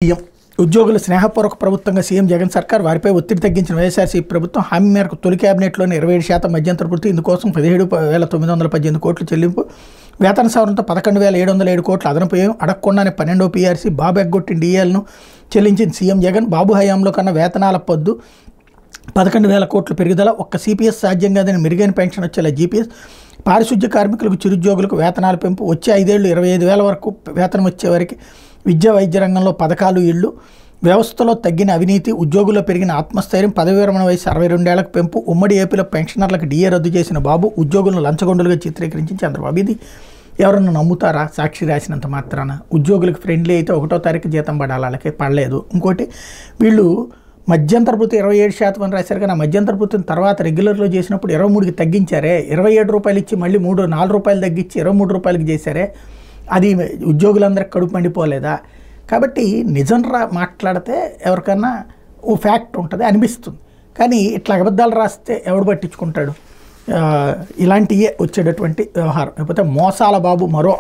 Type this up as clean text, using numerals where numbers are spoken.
CM ఉద్యోగుల స్నేహపూర్వక ప్రభుత్వంగా సీఎం జగన్ సర్కార్ వారిపై ఒత్తిడి తగ్గించిన వైఎస్ఆర్సీపీ ప్రభుత్వం హామీ మేరకు తొలి కేబినెట్లోని 27% మధ్యంతర వృత్తి ఇందుకోసం 17,918 కోట్లు చెల్లింపు వేతన సవరణతో 11,707 కోట్లు అదనపు వ్యయం అడగకుండానే 12వ పీఆర్సీ బాబు ఎగ్గొట్టిన డీఏలను చెల్లించిన సీఎం జగన్ బాబు హయాంలో కన్నా వేతనాల పొద్దు 11,000 కోట్లు పెరుగుదల ఒక్క సిపిఎస్ సాధ్యం కాదని మెరుగైన పెన్షన్ వచ్చేలా జీపీఎస్ పారిశుద్ధ్య కార్మికులకు చిరుద్యోగులకు వేతనాల పెంపు వచ్చే 5 ఏళ్లు 25,000 వరకు వేతనం వచ్చేవారికి విద్యా వైద్య రంగంలో పథకాలు ఇళ్ళు వ్యవస్థలో తగ్గిన అవినీతి ఉద్యోగుల్లో పెరిగిన ఆత్మస్థైర్యం పదవి విరమణ వయసు 62 ఏళ్లకు పెంపు ఉమ్మడి ఏపీలో పెన్షనర్లకు డీఏ రద్దు చేసిన బాబు ఉద్యోగులను లంచగొండులుగా చిత్రీకరించి చంద్రబాబు ఇది ఎవరన్నా నమ్ముతారా సాక్షి రాసినంత మాత్రాన ఉద్యోగులకు ఫ్రెండ్లీ అయితే 1వ తారీఖు జీతం పడాలి వాళ్ళకి పడలేదు ఇంకోటి వీళ్ళు మధ్యంతర వృత్తి 27% అని రాశారు కానీ ఆ మధ్యంతర వృత్తిని తర్వాత రెగ్యులర్లో చేసినప్పుడు 23కి తగ్గించారే 27 రూపాయలు ఇచ్చి మళ్ళీ 4 రూపాయలు తగ్గించి 23 రూపాయలకి చేశారే అది ఉద్యోగులందరికీ కడుపు మండిపోలేదా కాబట్టి నిజం మాట్లాడితే ఎవరికన్నా ఓ ఫ్యాక్ట్ ఉంటుంది అనిపిస్తుంది కానీ ఇట్లా అబద్ధాలు రాస్తే ఎవడు పట్టించుకుంటాడు ఇలాంటివే వచ్చేటటువంటి వ్యవహారం లేకపోతే మోసాల బాబు మరో